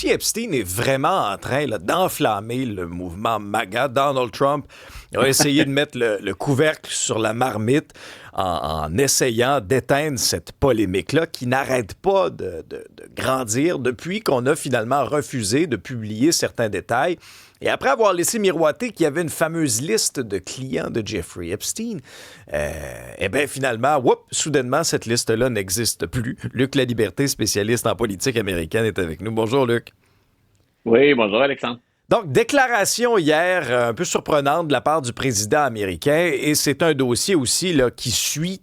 Epstein est vraiment en train là, d'enflammer le mouvement MAGA. Donald Trump a essayé de mettre le couvercle sur la marmite en essayant d'éteindre cette polémique-là qui n'arrête pas de grandir depuis qu'on a finalement refusé de publier certains détails. Et après avoir laissé miroiter qu'il y avait une fameuse liste de clients de Jeffrey Epstein, eh bien finalement, soudainement, cette liste-là n'existe plus. Luc Laliberté, spécialiste en politique américaine, est avec nous. Bonjour, Luc. Oui, bonjour Alexandre. Donc, déclaration hier un peu surprenante de la part du président américain, et c'est un dossier aussi là, qui suit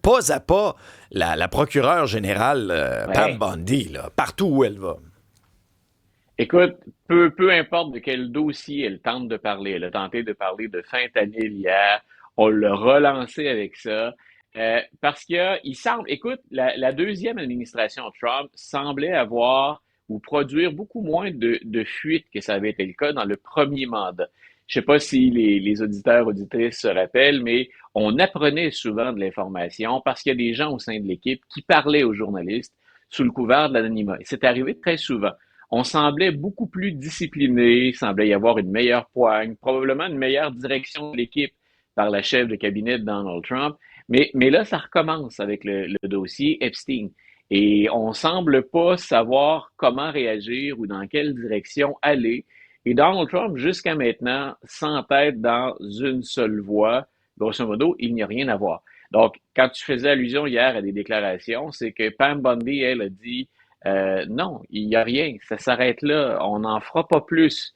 pas à pas la procureure générale Pam Bondi, là, partout où elle va. Écoute, peu importe de quel dossier elle tente de parler, elle a tenté de parler de fentanyl hier, on l'a relancé avec ça, parce qu'il semble, écoute, la deuxième administration Trump semblait avoir ou produire beaucoup moins de fuites que ça avait été le cas dans le premier mandat. Je sais pas si les auditeurs, auditrices se rappellent, mais on apprenait souvent de l'information parce qu'il y a des gens au sein de l'équipe qui parlaient aux journalistes sous le couvert de l'anonymat. Et c'est arrivé très souvent. On semblait beaucoup plus discipliné, il semblait y avoir une meilleure poigne, probablement une meilleure direction de l'équipe par la chef de cabinet de Donald Trump. Mais là, ça recommence avec le dossier Epstein. Et on semble pas savoir comment réagir ou dans quelle direction aller. Et Donald Trump, jusqu'à maintenant, s'entête dans une seule voie. Grosso modo, il n'y a rien à voir. Donc, quand tu faisais allusion hier à des déclarations, c'est que Pam Bondi, elle, a dit non, il n'y a rien, ça s'arrête là, on n'en fera pas plus.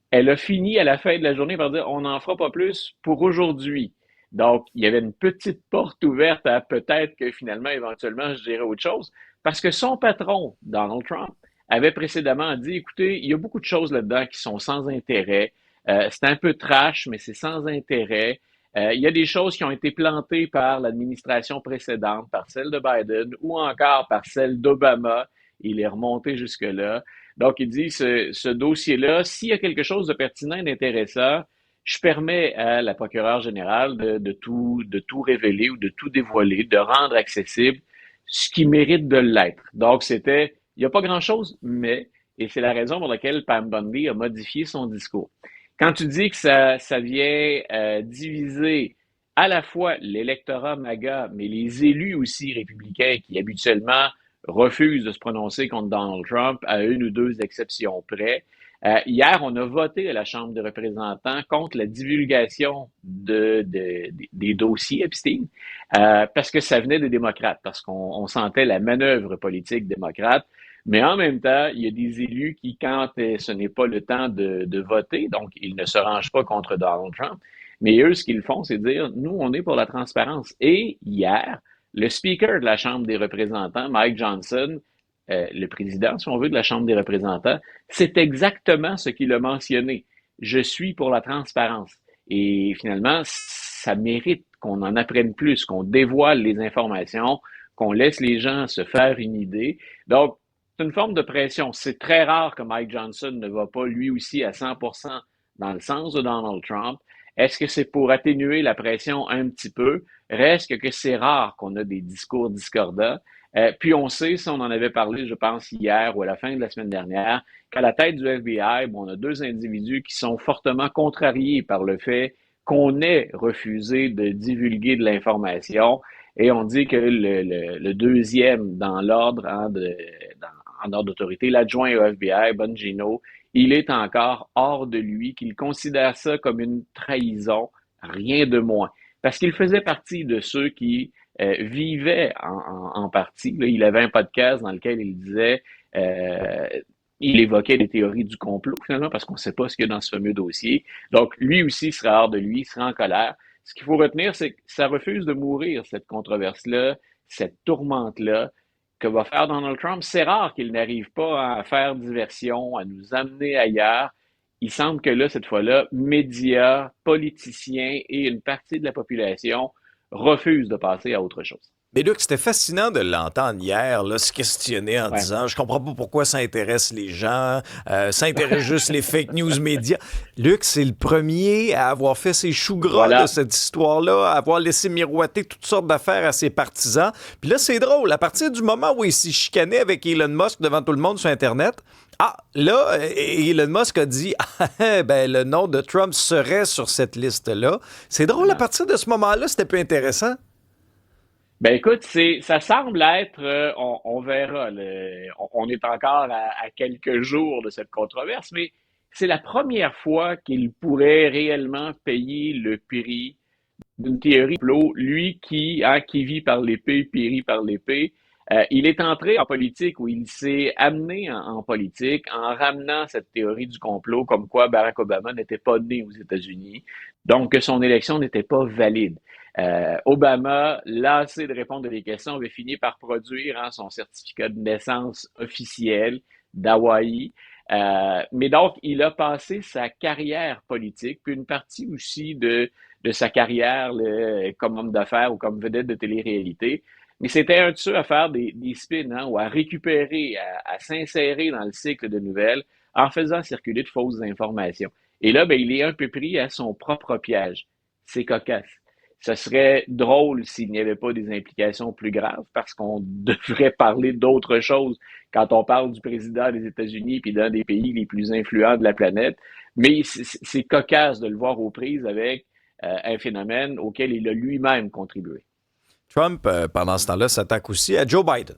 Elle a fini à la fin de la journée par dire on n'en fera pas plus pour aujourd'hui. Donc, il y avait une petite porte ouverte à peut-être que finalement, éventuellement, je dirais autre chose. Parce que son patron, Donald Trump, avait précédemment dit, écoutez, il y a beaucoup de choses là-dedans qui sont sans intérêt. C'est un peu trash, mais c'est sans intérêt. Il y a des choses qui ont été plantées par l'administration précédente, par celle de Biden ou encore par celle d'Obama. Il est remonté jusque-là. Donc, il dit, ce dossier-là, s'il y a quelque chose de pertinent et d'intéressant, je permets à la procureure générale de tout révéler ou de tout dévoiler, de rendre accessible ce qui mérite de l'être. Donc, il n'y a pas grand-chose, mais, et c'est la raison pour laquelle Pam Bondi a modifié son discours. Quand tu dis que ça vient diviser à la fois l'électorat MAGA, mais les élus aussi républicains qui habituellement refusent de se prononcer contre Donald Trump à une ou deux exceptions près. Hier, on a voté à la Chambre des représentants contre la divulgation des dossiers Epstein parce que ça venait des démocrates, parce qu'on sentait la manœuvre politique démocrate. Mais en même temps, il y a des élus qui, quand ce n'est pas le temps de voter, donc ils ne se rangent pas contre Donald Trump, mais eux, ce qu'ils font, c'est dire, nous, on est pour la transparence. Et hier, le speaker de la Chambre des représentants, Mike Johnson, le président, si on veut, de la Chambre des représentants, c'est exactement ce qu'il a mentionné. Je suis pour la transparence. Et finalement, ça mérite qu'on en apprenne plus, qu'on dévoile les informations, qu'on laisse les gens se faire une idée. Donc, c'est une forme de pression. C'est très rare que Mike Johnson ne va pas lui aussi à 100% dans le sens de Donald Trump. Est-ce que c'est pour atténuer la pression un petit peu? Reste que c'est rare qu'on a des discours discordants. Puis on sait, si on en avait parlé, je pense, hier ou à la fin de la semaine dernière, qu'à la tête du FBI, on a deux individus qui sont fortement contrariés par le fait qu'on ait refusé de divulguer de l'information. Et on dit que le deuxième dans l'ordre, en ordre d'autorité, l'adjoint au FBI, Bongino, il est encore hors de lui, qu'il considère ça comme une trahison, rien de moins. Parce qu'il faisait partie de ceux qui vivait en partie. Là, il avait un podcast dans lequel il disait, il évoquait des théories du complot finalement parce qu'on ne sait pas ce qu'il y a dans ce fameux dossier. Donc lui aussi sera hors de lui, sera en colère. Ce qu'il faut retenir, c'est que ça refuse de mourir, cette controverse-là, cette tourmente-là que va faire Donald Trump. C'est rare qu'il n'arrive pas à faire diversion, à nous amener ailleurs. Il semble que là, cette fois-là, médias, politiciens et une partie de la population refuse de passer à autre chose. Mais Luc, c'était fascinant de l'entendre hier, là, se questionner en disant « Je comprends pas pourquoi ça intéresse les gens, ça intéresse juste les fake news médias. » Luc, c'est le premier à avoir fait ses choux gras de cette histoire-là, à avoir laissé miroiter toutes sortes d'affaires à ses partisans. Puis là, c'est drôle, à partir du moment où il s'est chicané avec Elon Musk devant tout le monde sur Internet, Ah, là, Elon Musk a dit, ah, ben, le nom de Trump serait sur cette liste-là. C'est drôle, à Voilà. partir de ce moment-là, c'était peu intéressant. Ben écoute, ça semble être, on verra, on est encore à quelques jours de cette controverse, mais c'est la première fois qu'il pourrait réellement payer le prix d'une théorie de complot, lui qui vit par l'épée, périt par l'épée. Il est entré en politique ou il s'est amené en politique en ramenant cette théorie du complot comme quoi Barack Obama n'était pas né aux États-Unis, donc que son élection n'était pas valide. Obama, lassé de répondre à des questions, avait fini par produire son certificat de naissance officiel d'Hawaï. Mais donc, il a passé sa carrière politique, puis une partie aussi de sa carrière comme homme d'affaires ou comme vedette de télé-réalité. Mais c'était un de ceux à faire des spins ou à récupérer, à s'insérer dans le cycle de nouvelles en faisant circuler de fausses informations. Et là, ben, il est un peu pris à son propre piège. C'est cocasse. Ce serait drôle s'il n'y avait pas des implications plus graves parce qu'on devrait parler d'autre chose quand on parle du président des États-Unis puis d'un des pays les plus influents de la planète. Mais c'est cocasse de le voir aux prises avec un phénomène auquel il a lui-même contribué. Trump, pendant ce temps-là, s'attaque aussi à Joe Biden.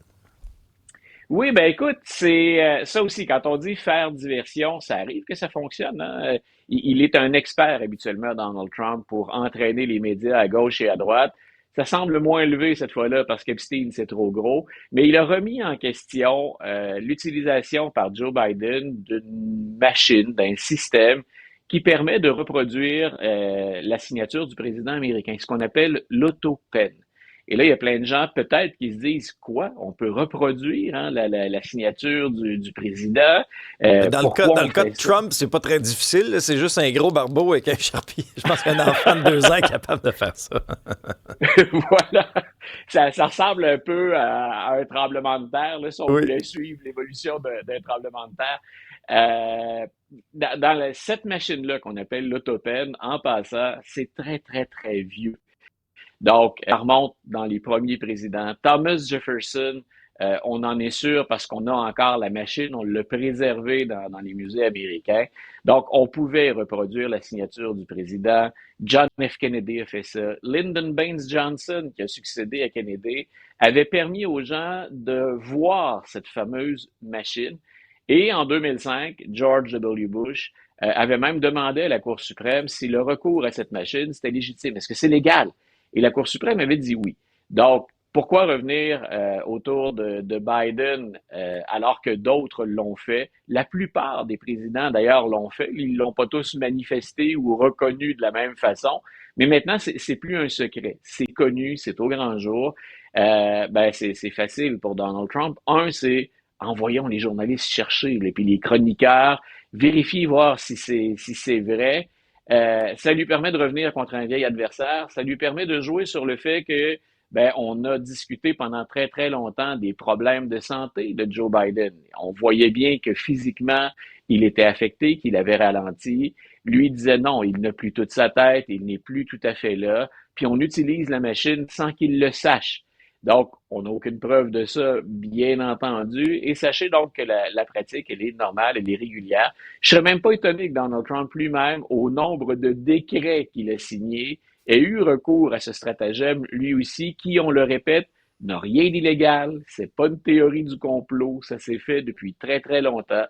Oui, ben écoute, c'est ça aussi, quand on dit faire diversion, ça arrive que ça fonctionne, hein. Il est un expert habituellement, Donald Trump, pour entraîner les médias à gauche et à droite. Ça semble moins élevé cette fois-là parce qu'Epstein, c'est trop gros, mais il a remis en question l'utilisation par Joe Biden d'une machine, d'un système qui permet de reproduire la signature du président américain, ce qu'on appelle l'autopen. Et là, il y a plein de gens peut-être qui se disent quoi? On peut reproduire la signature du président. Pourquoi Dans on le cas de fait ça? Trump, c'est pas très difficile. C'est juste un gros barbeau avec un charpie. Je pense qu'un enfant de 2 ans est capable de faire ça. Voilà. Ça ressemble un peu à un tremblement de terre, là, si on Oui. voulait suivre l'évolution d'un tremblement de terre. Cette machine-là qu'on appelle l'autopène, en passant, c'est très, très, très vieux. Donc, elle remonte dans les premiers présidents. Thomas Jefferson, on en est sûr parce qu'on a encore la machine, on l'a préservée dans les musées américains. Donc, on pouvait reproduire la signature du président. John F. Kennedy a fait ça. Lyndon Baines Johnson, qui a succédé à Kennedy, avait permis aux gens de voir cette fameuse machine. Et en 2005, George W. Bush avait même demandé à la Cour suprême si le recours à cette machine, c'était légitime. Est-ce que c'est légal? Et la Cour suprême avait dit oui. Donc, pourquoi revenir autour de Biden alors que d'autres l'ont fait? La plupart des présidents, d'ailleurs, l'ont fait. Ils l'ont pas tous manifesté ou reconnu de la même façon. Mais maintenant, c'est plus un secret. C'est connu, c'est au grand jour. Ben, c'est facile pour Donald Trump. Un, c'est envoyons les journalistes chercher, et puis les chroniqueurs, vérifier, voir si c'est vrai. Ça lui permet de revenir contre un vieil adversaire. Ça lui permet de jouer sur le fait que ben, on a discuté pendant très, très longtemps des problèmes de santé de Joe Biden. On voyait bien que physiquement, il était affecté, qu'il avait ralenti. Lui disait non, il n'a plus toute sa tête, il n'est plus tout à fait là. Puis on utilise la machine sans qu'il le sache. Donc, on n'a aucune preuve de ça, bien entendu. Et sachez donc que la pratique, elle est normale, elle est régulière. Je serais même pas étonné que Donald Trump lui-même, au nombre de décrets qu'il a signés, ait eu recours à ce stratagème, lui aussi, qui, on le répète, n'a rien d'illégal. C'est pas une théorie du complot. Ça s'est fait depuis très, très longtemps.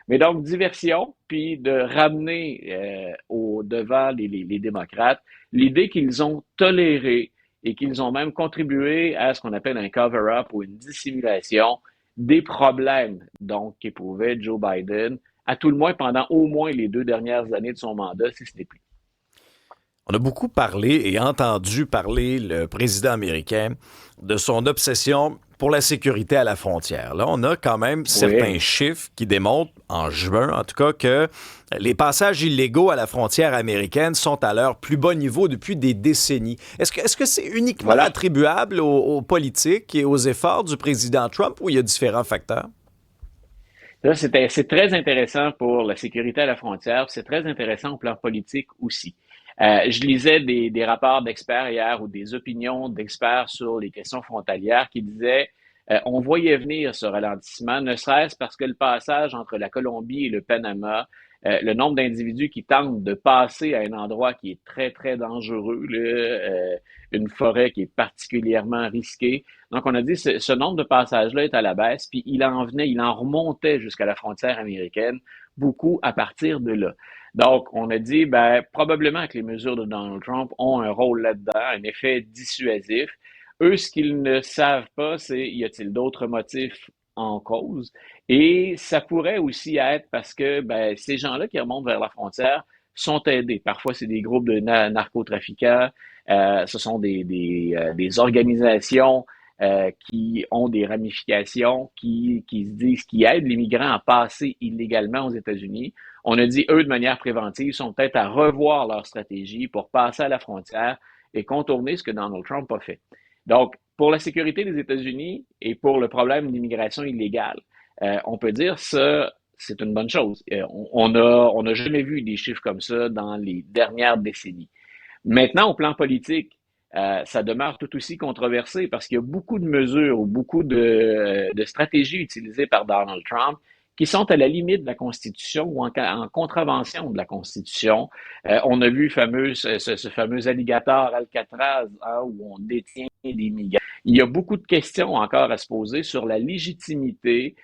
Mais donc, diversion, puis de ramener au devant les démocrates l'idée qu'ils ont toléré et qu'ils ont même contribué à ce qu'on appelle un cover-up ou une dissimulation des problèmes donc qu'éprouvait Joe Biden, à tout le moins pendant au moins les 2 dernières années de son mandat, si ce n'est plus. On a beaucoup parlé et entendu parler le président américain de son obsession pour la sécurité à la frontière. Là, on a quand même certains Oui. chiffres qui démontrent, en juin en tout cas, que les passages illégaux à la frontière américaine sont à leur plus bas niveau depuis des décennies. Est-ce que c'est uniquement Voilà. attribuable aux politiques et aux efforts du président Trump ou il y a différents facteurs? Là, c'est très intéressant pour la sécurité à la frontière, c'est très intéressant au plan politique aussi. Je lisais des rapports d'experts hier ou des opinions d'experts sur les questions frontalières qui disaient On voyait venir ce ralentissement, ne serait-ce parce que le passage entre la Colombie et le Panama, le nombre d'individus qui tentent de passer à un endroit qui est très, très dangereux, là, une forêt qui est particulièrement risquée. Donc, on a dit ce nombre de passages-là est à la baisse, puis il en remontait jusqu'à la frontière américaine, beaucoup à partir de là. Donc, on a dit, ben, probablement que les mesures de Donald Trump ont un rôle là-dedans, un effet dissuasif. Eux, ce qu'ils ne savent pas, c'est y a-t-il d'autres motifs en cause? Et ça pourrait aussi être parce que ben, ces gens-là qui remontent vers la frontière sont aidés. Parfois, c'est des groupes de narcotrafiquants, ce sont des organisations qui ont des ramifications, qui se disent, qui aident les migrants à passer illégalement aux États-Unis. On a dit, eux, de manière préventive, sont peut-être à revoir leur stratégie pour passer à la frontière et contourner ce que Donald Trump a fait. Donc, pour la sécurité des États-Unis et pour le problème d'immigration illégale, on peut dire ça, c'est une bonne chose. On n'a jamais vu des chiffres comme ça dans les dernières décennies. Maintenant, au plan politique, ça demeure tout aussi controversé parce qu'il y a beaucoup de mesures ou beaucoup de stratégies utilisées par Donald Trump qui sont à la limite de la Constitution ou en contravention de la Constitution. On a vu ce fameux alligator Alcatraz hein, où on détient des migrants. Il y a beaucoup de questions encore à se poser sur la légitimité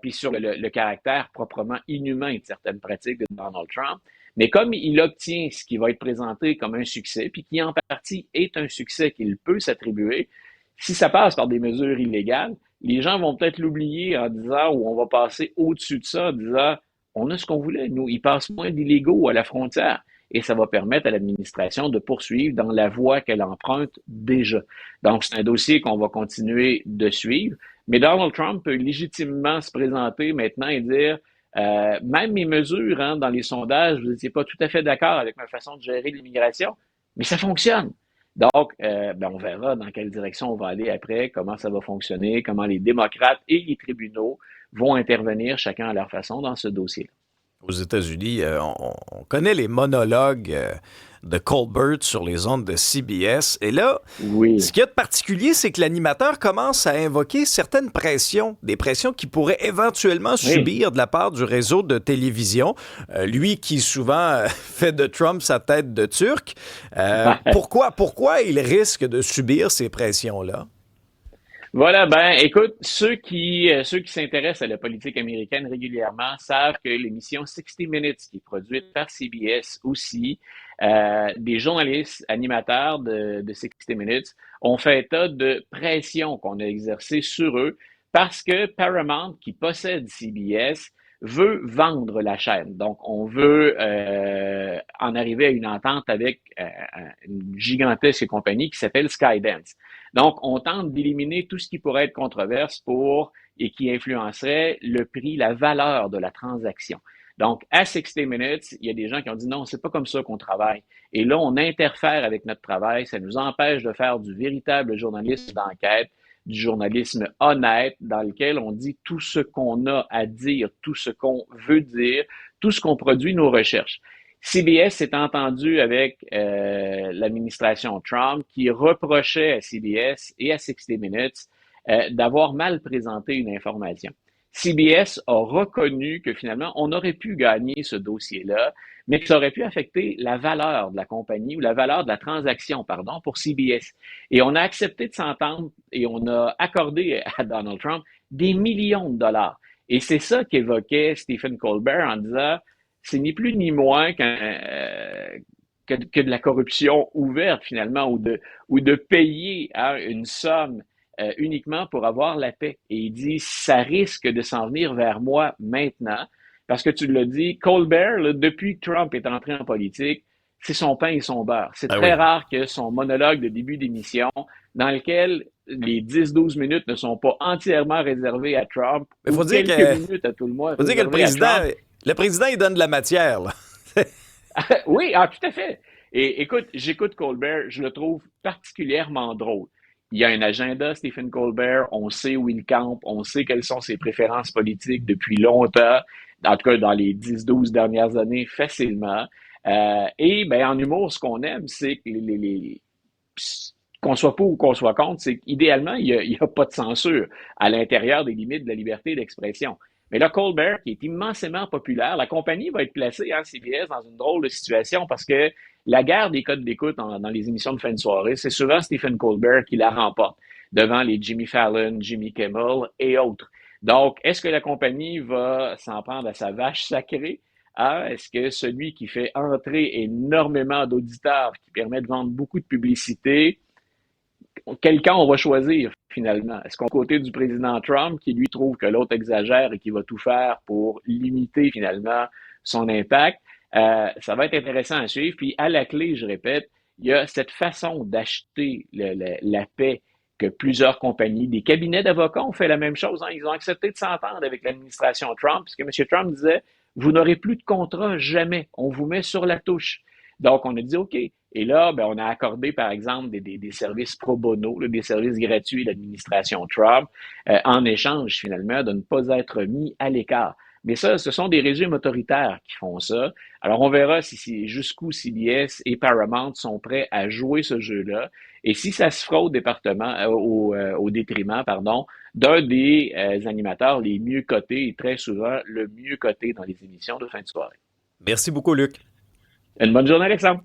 puis sur le caractère proprement inhumain de certaines pratiques de Donald Trump. Mais comme il obtient ce qui va être présenté comme un succès, puis qui en partie est un succès qu'il peut s'attribuer, si ça passe par des mesures illégales, les gens vont peut-être l'oublier en disant, ou on va passer au-dessus de ça en disant, on a ce qu'on voulait, nous, il passe moins d'illégaux à la frontière. Et ça va permettre à l'administration de poursuivre dans la voie qu'elle emprunte déjà. Donc, c'est un dossier qu'on va continuer de suivre. Mais Donald Trump peut légitimement se présenter maintenant et dire, même mes mesures hein, dans les sondages, vous n'étiez pas tout à fait d'accord avec ma façon de gérer l'immigration, mais ça fonctionne. Donc, ben, on verra dans quelle direction on va aller après, comment ça va fonctionner, comment les démocrates et les tribunaux vont intervenir chacun à leur façon dans ce dossier-là. Aux États-Unis, on connaît les monologues de Colbert sur les ondes de CBS. Et là, ce Oui. qu'il y a de particulier, c'est que l'animateur commence à invoquer certaines pressions, des pressions qu'il pourrait éventuellement Oui. subir de la part du réseau de télévision. Lui qui souvent fait de Trump sa tête de Turc. Pourquoi il risque de subir ces pressions-là? Voilà, ben, écoute, ceux qui s'intéressent à la politique américaine régulièrement savent que l'émission 60 Minutes, qui est produite par CBS aussi, des journalistes animateurs de 60 Minutes ont fait état de pression qu'on a exercée sur eux parce que Paramount, qui possède CBS, veut vendre la chaîne. Donc, on veut en arriver à une entente avec une gigantesque compagnie qui s'appelle Skydance. Donc, on tente d'éliminer tout ce qui pourrait être controverse pour et qui influencerait le prix, la valeur de la transaction. Donc, à 60 Minutes, il y a des gens qui ont dit non, c'est pas comme ça qu'on travaille. Et là, on interfère avec notre travail, ça nous empêche de faire du véritable journalisme d'enquête, du journalisme honnête, dans lequel on dit tout ce qu'on a à dire, tout ce qu'on veut dire, tout ce qu'on produit, nos recherches. CBS s'est entendu avec l'administration Trump qui reprochait à CBS et à 60 Minutes d'avoir mal présenté une information. CBS a reconnu que finalement, on aurait pu gagner ce dossier-là, mais que ça aurait pu affecter la valeur de la compagnie ou la valeur de la transaction, pardon, pour CBS. Et on a accepté de s'entendre et on a accordé à Donald Trump des millions de dollars. Et c'est ça qu'évoquait Stephen Colbert en disant, c'est ni plus ni moins que de la corruption ouverte finalement ou de payer hein, une somme uniquement pour avoir la paix. Et il dit, ça risque de s'en venir vers moi maintenant, parce que tu l'as dit, Colbert, là, depuis que Trump est entré en politique, c'est son pain et son beurre. C'est Ah très oui. rare que son monologue de début d'émission, dans lequel les 10-12 minutes ne sont pas entièrement réservées à Trump, Il ou faut dire quelques que, minutes à tout le moins faut dire que réservées à Trump. le président, il donne de la matière, là. Oui, ah, tout à fait. Et écoute, j'écoute Colbert, je le trouve particulièrement drôle. Il y a un agenda, Stephen Colbert, on sait où il campe, on sait quelles sont ses préférences politiques depuis longtemps, en tout cas dans les 10-12 dernières années, facilement. Et ben, en humour, ce qu'on aime, c'est que qu'on soit pour ou qu'on soit contre, c'est qu'idéalement, il y a pas de censure à l'intérieur des limites de la liberté d'expression. Mais là, Colbert, qui est immensément populaire, la compagnie va être placée, hein, CBS, dans une drôle de situation parce que la guerre des codes d'écoute dans les émissions de fin de soirée, c'est souvent Stephen Colbert qui la remporte devant les Jimmy Fallon, Jimmy Kimmel et autres. Donc, est-ce que la compagnie va s'en prendre à sa vache sacrée? Ah, est-ce que celui qui fait entrer énormément d'auditeurs, qui permet de vendre beaucoup de publicité, quel camp on va choisir finalement? Est-ce qu'on est côté du président Trump qui lui trouve que l'autre exagère et qui va tout faire pour limiter finalement son impact? Ça va être intéressant à suivre. Puis à la clé, je répète, il y a cette façon d'acheter la paix que plusieurs compagnies, des cabinets d'avocats ont fait la même chose. Hein. Ils ont accepté de s'entendre avec l'administration Trump, puisque M. Trump disait, vous n'aurez plus de contrat jamais. On vous met sur la touche. Donc, on a dit OK. Et là, ben, on a accordé, par exemple, des services pro bono, là, des services gratuits de l'administration Trump, en échange, finalement, de ne pas être mis à l'écart. Mais ça, ce sont des régimes autoritaires qui font ça. Alors, on verra jusqu'où CBS et Paramount sont prêts à jouer ce jeu-là. Et si ça se fera au département, au détriment, pardon, d'un des animateurs les mieux cotés et très souvent le mieux coté dans les émissions de fin de soirée. Merci beaucoup, Luc. Une bonne journée, Alexandre.